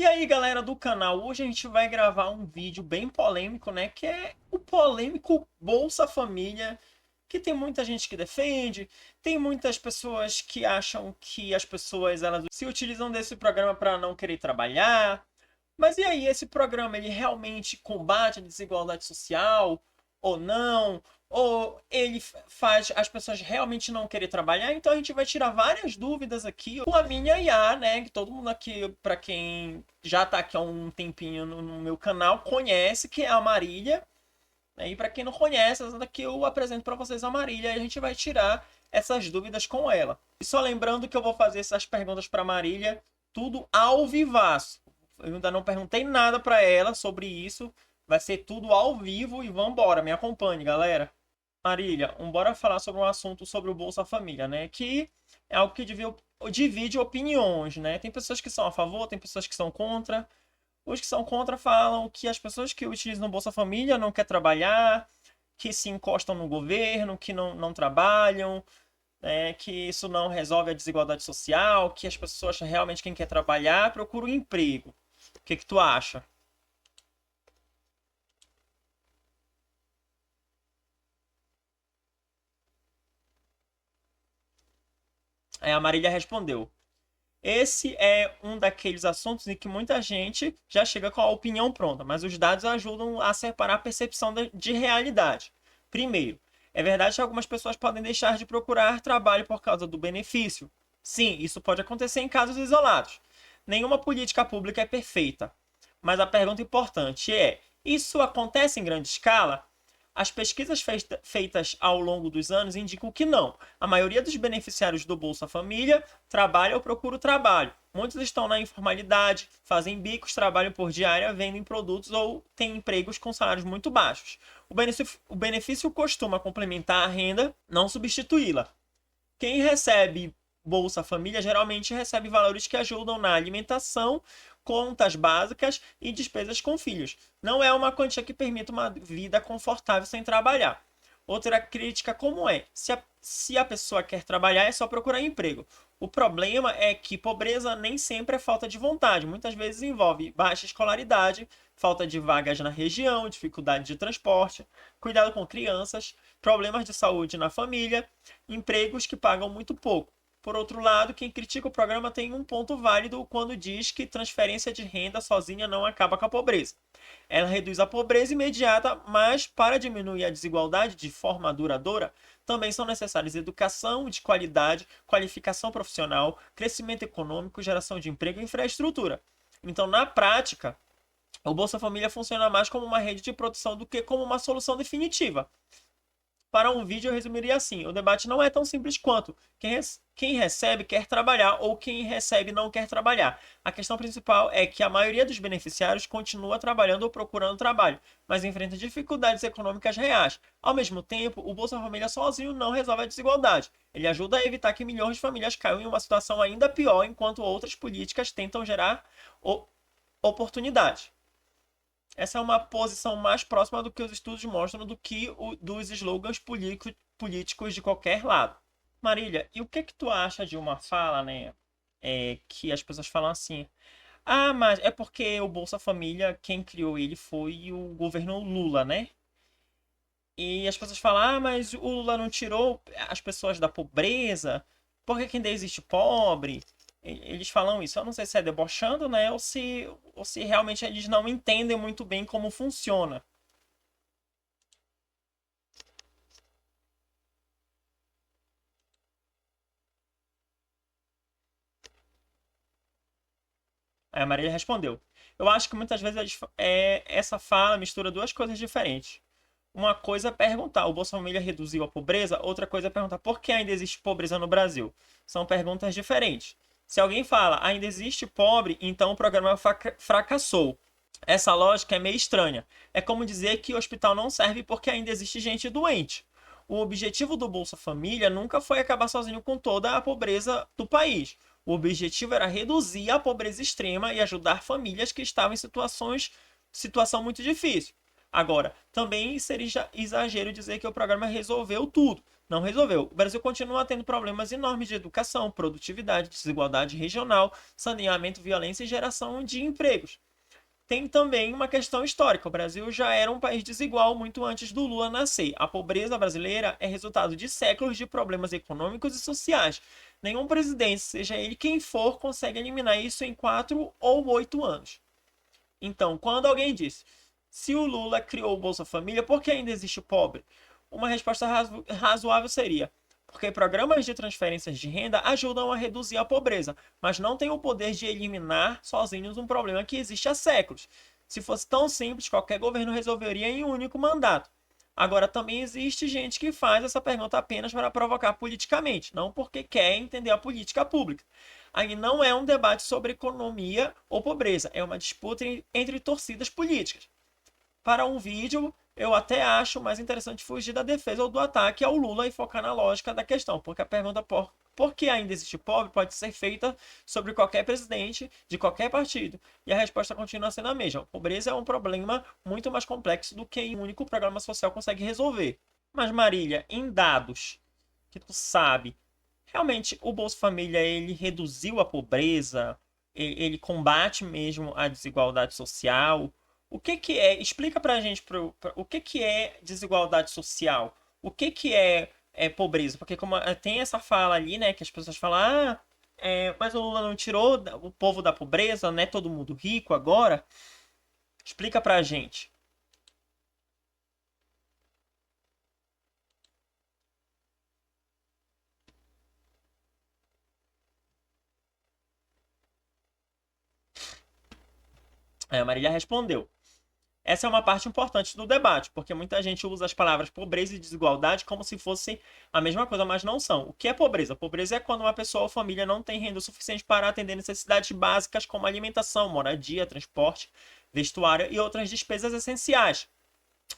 E aí, galera do canal, hoje a gente vai gravar um vídeo bem polêmico, né? Que é o polêmico Bolsa Família, que tem muita gente que defende, tem muitas pessoas que acham que as pessoas elas se utilizam desse programa para não querer trabalhar. Mas e aí, esse programa ele realmente combate a desigualdade social ou não? Ou ele faz as pessoas realmente não querer trabalhar? Então a gente vai tirar várias dúvidas aqui com a minha IA, né? Que todo mundo aqui, para quem já tá aqui há um tempinho no meu canal, conhece, que é a Marília. E para quem não conhece, essa daqui eu apresento para vocês a Marília e a gente vai tirar essas dúvidas com ela. E só lembrando que eu vou fazer essas perguntas para Marília tudo ao vivaço. Eu ainda não perguntei nada para ela sobre isso. Vai ser tudo ao vivo e vambora, me acompanhe, galera. Marília, bora falar sobre um assunto sobre o Bolsa Família, né? Que é algo que divide opiniões, né? Tem pessoas que são a favor, tem pessoas que são contra. Os que são contra falam que as pessoas que utilizam o Bolsa Família não querem trabalhar, que se encostam no governo, que não trabalham, que isso não resolve a desigualdade social, que as pessoas realmente quem quer trabalhar procura um emprego. O que tu acha? Aí a Marília respondeu: esse é um daqueles assuntos em que muita gente já chega com a opinião pronta, mas os dados ajudam a separar a percepção de realidade. Primeiro, é verdade que algumas pessoas podem deixar de procurar trabalho por causa do benefício. Sim, isso pode acontecer em casos isolados. Nenhuma política pública é perfeita. Mas a pergunta importante é: isso acontece em grande escala? As pesquisas feitas ao longo dos anos indicam que não. A maioria dos beneficiários do Bolsa Família trabalha ou procura trabalho. Muitos estão na informalidade, fazem bicos, trabalham por diária, vendem produtos ou têm empregos com salários muito baixos. O benefício costuma complementar a renda, não substituí-la. Quem recebe Bolsa Família geralmente recebe valores que ajudam na alimentação, contas básicas e despesas com filhos. Não é uma quantia que permita uma vida confortável sem trabalhar. Outra crítica como é, se a pessoa quer trabalhar, é só procurar emprego. O problema é que pobreza nem sempre é falta de vontade. Muitas vezes envolve baixa escolaridade, falta de vagas na região, dificuldade de transporte, cuidado com crianças, problemas de saúde na família, empregos que pagam muito pouco. Por outro lado, quem critica o programa tem um ponto válido quando diz que transferência de renda sozinha não acaba com a pobreza. Ela reduz a pobreza imediata, mas para diminuir a desigualdade de forma duradoura, também são necessárias educação de qualidade, qualificação profissional, crescimento econômico, geração de emprego e infraestrutura. Então, na prática, o Bolsa Família funciona mais como uma rede de produção do que como uma solução definitiva. Para um vídeo, eu resumiria assim: o debate não é tão simples quanto quem recebe quer trabalhar ou quem recebe não quer trabalhar. A questão principal é que a maioria dos beneficiários continua trabalhando ou procurando trabalho, mas enfrenta dificuldades econômicas reais. Ao mesmo tempo, o Bolsa Família sozinho não resolve a desigualdade. Ele ajuda a evitar que milhões de famílias caiam em uma situação ainda pior, enquanto outras políticas tentam gerar oportunidade. Essa é uma posição mais próxima do que os estudos mostram do que dos slogans políticos de qualquer lado. Marília, e o que que tu acha de uma fala, né? Que as pessoas falam assim: ah, mas é porque o Bolsa Família, quem criou ele foi o governo Lula, né? E as pessoas falam: ah, mas o Lula não tirou as pessoas da pobreza, porque que ainda existe pobre? Eles falam isso. Eu não sei se é debochando, né? Ou se realmente eles não entendem muito bem como funciona. Aí a Marília respondeu: eu acho que muitas vezes essa fala mistura duas coisas diferentes. Uma coisa é perguntar: o Bolsa Família reduziu a pobreza? Outra coisa é perguntar: por que ainda existe pobreza no Brasil? São perguntas diferentes. Se alguém fala: ainda existe pobre, então o programa fracassou. Essa lógica é meio estranha. É como dizer que o hospital não serve porque ainda existe gente doente. O objetivo do Bolsa Família nunca foi acabar sozinho com toda a pobreza do país. O objetivo era reduzir a pobreza extrema e ajudar famílias que estavam em situação muito difícil. Agora, também seria exagero dizer que o programa resolveu tudo. não resolveu. O Brasil continua tendo problemas enormes de educação, produtividade, desigualdade regional, saneamento, violência e geração de empregos. Tem também uma questão histórica. O Brasil já era um país desigual muito antes do Lula nascer. A pobreza brasileira é resultado de séculos de problemas econômicos e sociais. Nenhum presidente, seja ele quem for, consegue eliminar isso em 4 ou 8 anos. Então, quando alguém diz, se o Lula criou o Bolsa Família, por que ainda existe pobre? Uma resposta razoável seria, porque programas de transferências de renda ajudam a reduzir a pobreza, mas não têm o poder de eliminar sozinhos um problema que existe há séculos. Se fosse tão simples, qualquer governo resolveria em um único mandato. Agora, também existe gente que faz essa pergunta apenas para provocar politicamente, não porque quer entender a política pública. Aí não é um debate sobre economia ou pobreza, é uma disputa entre torcidas políticas. Para um vídeo, eu até acho mais interessante fugir da defesa ou do ataque ao Lula e focar na lógica da questão, porque a pergunta por que ainda existe pobre pode ser feita sobre qualquer presidente de qualquer partido, e a resposta continua sendo a mesma. A pobreza é um problema muito mais complexo do que um único programa social consegue resolver. Mas Marília, em dados que tu sabe, realmente o Bolsa Família ele reduziu a pobreza, ele combate mesmo a desigualdade social. O que que é? Explica pra gente o que que é desigualdade social? O que que é pobreza? Porque como tem essa fala ali, né, que as pessoas falam, mas o Lula não tirou o povo da pobreza, né? Todo mundo rico agora. Explica pra gente. Aí a Marília respondeu. Essa é uma parte importante do debate, porque muita gente usa as palavras pobreza e desigualdade como se fossem a mesma coisa, mas não são. O que é pobreza? Pobreza é quando uma pessoa ou família não tem renda suficiente para atender necessidades básicas como alimentação, moradia, transporte, vestuário e outras despesas essenciais.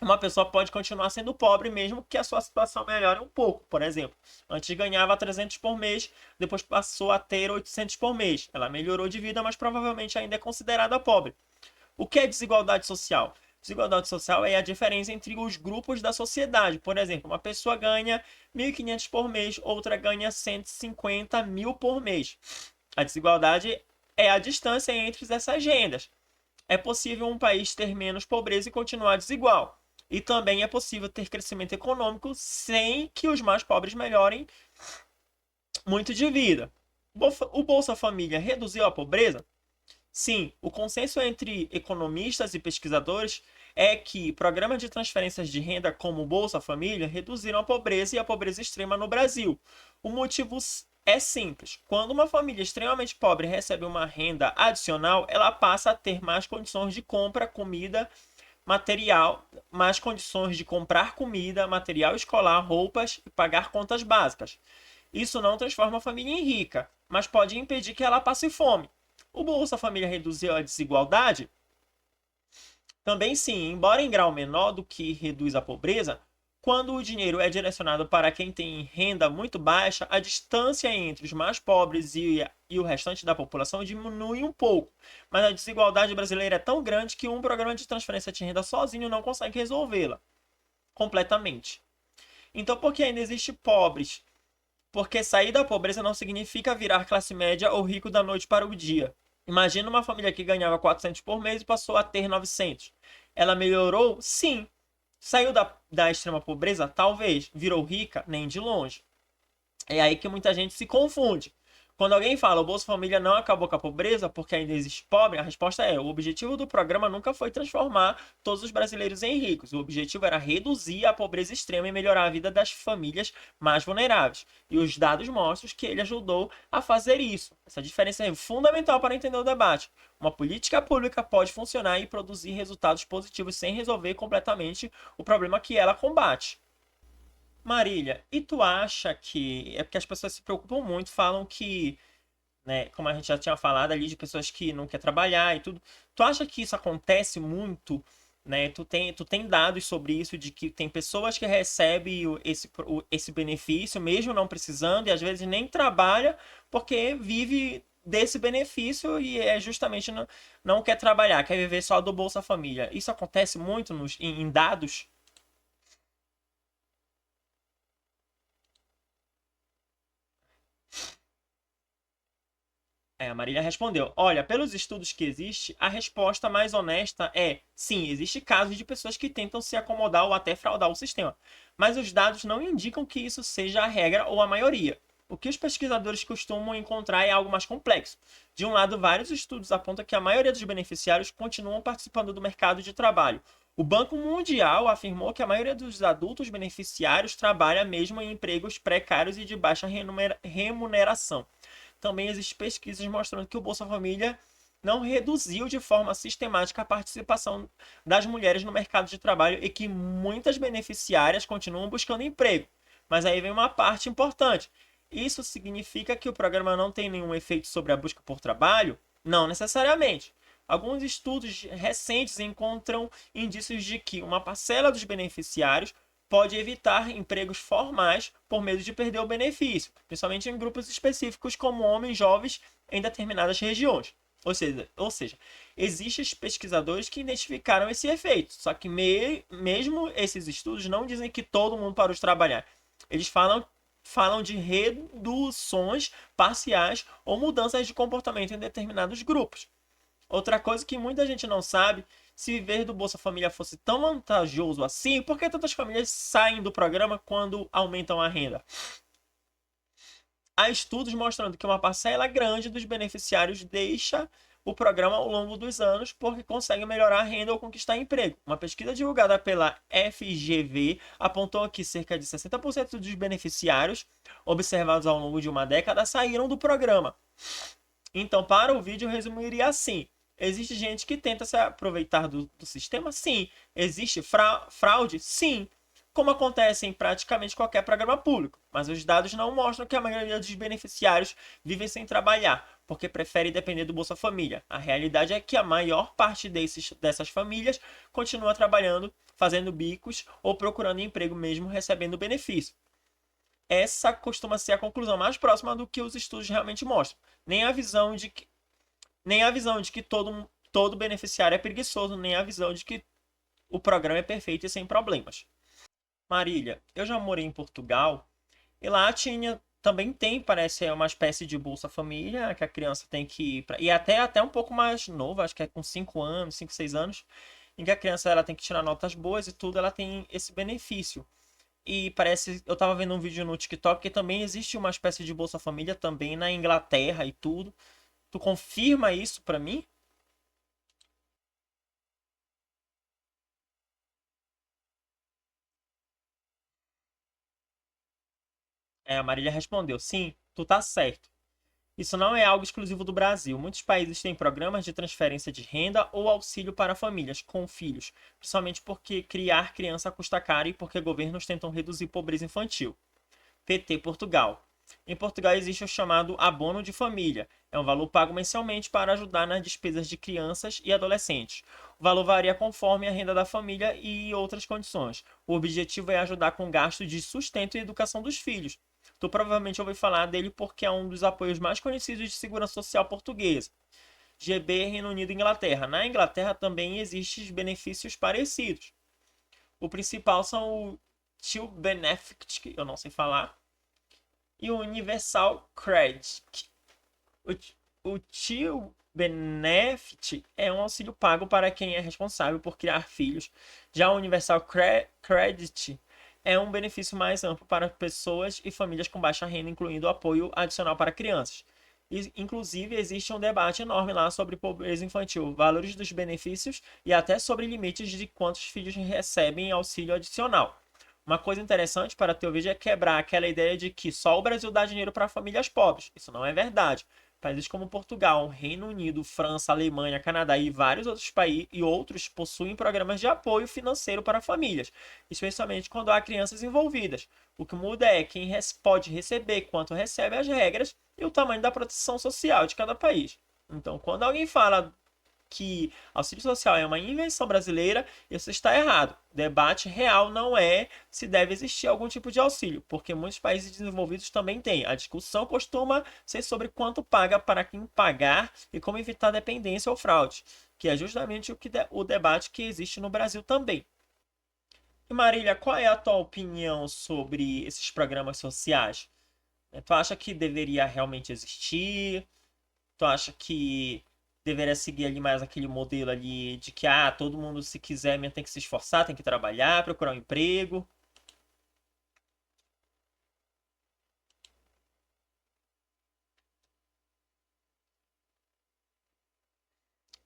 Uma pessoa pode continuar sendo pobre mesmo que a sua situação melhore um pouco. Por exemplo, antes ganhava 300 por mês, depois passou a ter 800 por mês. Ela melhorou de vida, mas provavelmente ainda é considerada pobre. O que é desigualdade social? Desigualdade social é a diferença entre os grupos da sociedade. Por exemplo, uma pessoa ganha 1.500 por mês, outra ganha 150 mil por mês. A desigualdade é a distância entre essas rendas. É possível um país ter menos pobreza e continuar desigual. E também é possível ter crescimento econômico sem que os mais pobres melhorem muito de vida. O Bolsa Família reduziu a pobreza? Sim, o consenso entre economistas e pesquisadores é que programas de transferências de renda como o Bolsa Família reduziram a pobreza e a pobreza extrema no Brasil. O motivo é simples. Quando uma família extremamente pobre recebe uma renda adicional, ela passa a ter mais condições de compra, comida, material, mais condições de comprar comida, material escolar, roupas e pagar contas básicas. Isso não transforma a família em rica, mas pode impedir que ela passe fome. O Bolsa Família reduziu a desigualdade? Também sim, embora em grau menor do que reduz a pobreza, quando o dinheiro é direcionado para quem tem renda muito baixa, a distância entre os mais pobres e o restante da população diminui um pouco. Mas a desigualdade brasileira é tão grande que um programa de transferência de renda sozinho não consegue resolvê-la completamente. Então, por que ainda existe pobres? Porque sair da pobreza não significa virar classe média ou rico da noite para o dia. Imagina uma família que ganhava 400 por mês e passou a ter 900. Ela melhorou? Sim. Saiu da extrema pobreza? Talvez. Virou rica? Nem de longe. É aí que muita gente se confunde. Quando alguém fala o Bolsa Família não acabou com a pobreza porque ainda existe pobre, a resposta é: o objetivo do programa nunca foi transformar todos os brasileiros em ricos. O objetivo era reduzir a pobreza extrema e melhorar a vida das famílias mais vulneráveis. E os dados mostram que ele ajudou a fazer isso. Essa diferença é fundamental para entender o debate. Uma política pública pode funcionar e produzir resultados positivos sem resolver completamente o problema que ela combate. Marília, e tu acha que. É porque as pessoas se preocupam muito, falam que, né, como a gente já tinha falado ali, de pessoas que não querem trabalhar e tudo. Tu acha que isso acontece muito, né? Tu tem dados sobre isso, de que tem pessoas que recebem esse benefício, mesmo não precisando, e às vezes nem trabalha porque vive desse benefício e é justamente não quer trabalhar, quer viver só do Bolsa Família. Isso acontece muito em dados? A Marília respondeu: olha, pelos estudos que existe, a resposta mais honesta é sim, existe casos de pessoas que tentam se acomodar ou até fraudar o sistema, mas os dados não indicam que isso seja a regra ou a maioria. O que os pesquisadores costumam encontrar é algo mais complexo. De um lado, vários estudos apontam que a maioria dos beneficiários continuam participando do mercado de trabalho. O Banco Mundial afirmou que a maioria dos adultos beneficiários trabalha mesmo em empregos precários e de baixa remuneração. Também existem pesquisas mostrando que o Bolsa Família não reduziu de forma sistemática a participação das mulheres no mercado de trabalho e que muitas beneficiárias continuam buscando emprego. Mas aí vem uma parte importante. Isso significa que o programa não tem nenhum efeito sobre a busca por trabalho? Não necessariamente. Alguns estudos recentes encontram indícios de que uma parcela dos beneficiários pode evitar empregos formais por medo de perder o benefício, principalmente em grupos específicos como homens jovens em determinadas regiões. Ou seja, existem pesquisadores que identificaram esse efeito, só que mesmo esses estudos não dizem que todo mundo parou de trabalhar. Eles falam de reduções parciais ou mudanças de comportamento em determinados grupos. Outra coisa que muita gente não sabe, se viver do Bolsa Família fosse tão vantajoso assim, por que tantas famílias saem do programa quando aumentam a renda? Há estudos mostrando que uma parcela grande dos beneficiários deixa o programa ao longo dos anos porque consegue melhorar a renda ou conquistar emprego. Uma pesquisa divulgada pela FGV apontou que cerca de 60% dos beneficiários observados ao longo de uma década saíram do programa. Então, para o vídeo, eu resumiria assim: existe gente que tenta se aproveitar do sistema? Sim. Existe fraude? Sim. Como acontece em praticamente qualquer programa público. Mas os dados não mostram que a maioria dos beneficiários vivem sem trabalhar, porque prefere depender do Bolsa Família. A realidade é que a maior parte dessas famílias continua trabalhando, fazendo bicos ou procurando emprego mesmo recebendo benefício. Essa costuma ser a conclusão mais próxima do que os estudos realmente mostram. Nem a visão de que todo beneficiário é preguiçoso, nem a visão de que o programa é perfeito e sem problemas. Marília, eu já morei em Portugal e lá também tem, parece, uma espécie de Bolsa Família, que a criança tem que ir para. E até um pouco mais nova, acho que é com 5 anos, 5, 6 anos, em que a criança ela tem que tirar notas boas e tudo, ela tem esse benefício. E parece, eu tava vendo um vídeo no TikTok que também existe uma espécie de Bolsa Família também na Inglaterra e tudo. Tu confirma isso pra mim? A Marília respondeu: sim, tu tá certo. Isso não é algo exclusivo do Brasil. Muitos países têm programas de transferência de renda ou auxílio para famílias com filhos, principalmente porque criar criança custa caro e porque governos tentam reduzir pobreza infantil. PT Portugal. Em Portugal existe o chamado abono de família. É um valor pago mensalmente para ajudar nas despesas de crianças e adolescentes. O valor varia conforme a renda da família e outras condições. O objetivo é ajudar com gastos de sustento e educação dos filhos. Tu provavelmente ouviu falar dele porque é um dos apoios mais conhecidos de segurança social portuguesa. GB, Reino Unido e Inglaterra. Na Inglaterra também existem benefícios parecidos. O principal são o Child Benefit, que eu não sei falar, e o Universal Credit. O Tio Benefit é um auxílio pago para quem é responsável por criar filhos. Já o Universal Credit é um benefício mais amplo para pessoas e famílias com baixa renda, incluindo apoio adicional para crianças. Inclusive, existe um debate enorme lá sobre pobreza infantil, valores dos benefícios e até sobre limites de quantos filhos recebem auxílio adicional. Uma coisa interessante para teu vídeo é quebrar aquela ideia de que só o Brasil dá dinheiro para famílias pobres. Isso não é verdade. Países como Portugal, Reino Unido, França, Alemanha, Canadá e vários outros países e outros possuem programas de apoio financeiro para famílias, especialmente quando há crianças envolvidas. O que muda é quem pode receber, quanto recebe, as regras e o tamanho da proteção social de cada país. Então, quando alguém fala que auxílio social é uma invenção brasileira, isso está errado. O debate real não é se deve existir algum tipo de auxílio, porque muitos países desenvolvidos também têm. A discussão costuma ser sobre quanto paga para quem pagar e como evitar dependência ou fraude, que é justamente o debate que existe no Brasil também. E Marília, qual é a tua opinião sobre esses programas sociais? Tu acha que deveria realmente existir? Tu acha que deveria seguir ali mais aquele modelo ali de que, todo mundo se quiser mesmo tem que se esforçar, tem que trabalhar, procurar um emprego?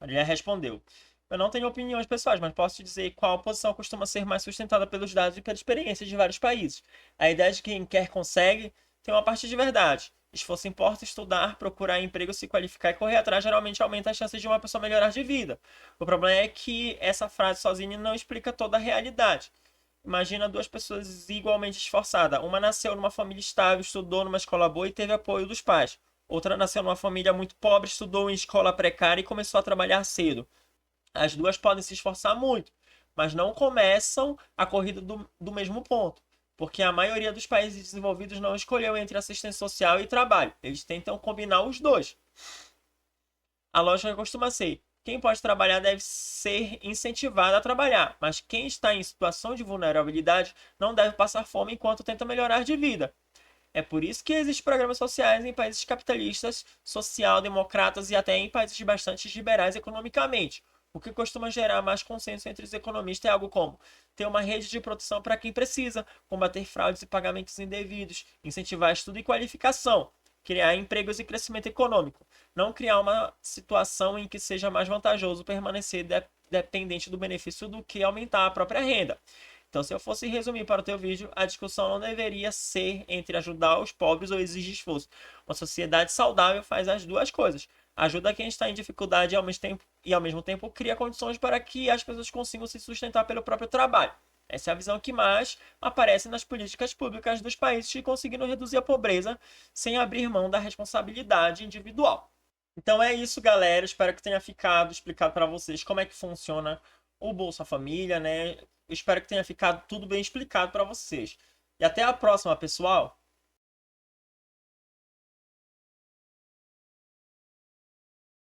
Ele já respondeu. Eu não tenho opiniões pessoais, mas posso te dizer qual posição costuma ser mais sustentada pelos dados e pela experiência de vários países. A ideia de que quem quer consegue tem uma parte de verdade. Esforço importa, estudar, procurar emprego, se qualificar e correr atrás geralmente aumenta as chances de uma pessoa melhorar de vida. O problema é que essa frase sozinha não explica toda a realidade. Imagina duas pessoas igualmente esforçadas. Uma nasceu numa família estável, estudou numa escola boa e teve apoio dos pais. Outra nasceu numa família muito pobre, estudou em escola precária e começou a trabalhar cedo. As duas podem se esforçar muito, mas não começam a corrida do mesmo ponto. Porque a maioria dos países desenvolvidos não escolheu entre assistência social e trabalho. Eles tentam combinar os dois. A lógica costuma ser: quem pode trabalhar deve ser incentivado a trabalhar, mas quem está em situação de vulnerabilidade não deve passar fome enquanto tenta melhorar de vida. É por isso que existem programas sociais em países capitalistas, social-democratas e até em países bastante liberais economicamente. O que costuma gerar mais consenso entre os economistas é algo como ter uma rede de proteção para quem precisa, combater fraudes e pagamentos indevidos, incentivar estudo e qualificação, criar empregos e crescimento econômico, não criar uma situação em que seja mais vantajoso permanecer dependente do benefício do que aumentar a própria renda. Então, se eu fosse resumir para o teu vídeo, a discussão não deveria ser entre ajudar os pobres ou exigir esforço. Uma sociedade saudável faz as duas coisas. Ajuda quem está em dificuldade e ao mesmo tempo cria condições para que as pessoas consigam se sustentar pelo próprio trabalho. Essa é a visão que mais aparece nas políticas públicas dos países que conseguiram reduzir a pobreza sem abrir mão da responsabilidade individual. Então é isso, galera. Espero que tenha ficado explicado para vocês como é que funciona o Bolsa Família, né? Espero que tenha ficado tudo bem explicado para vocês. E até a próxima, pessoal!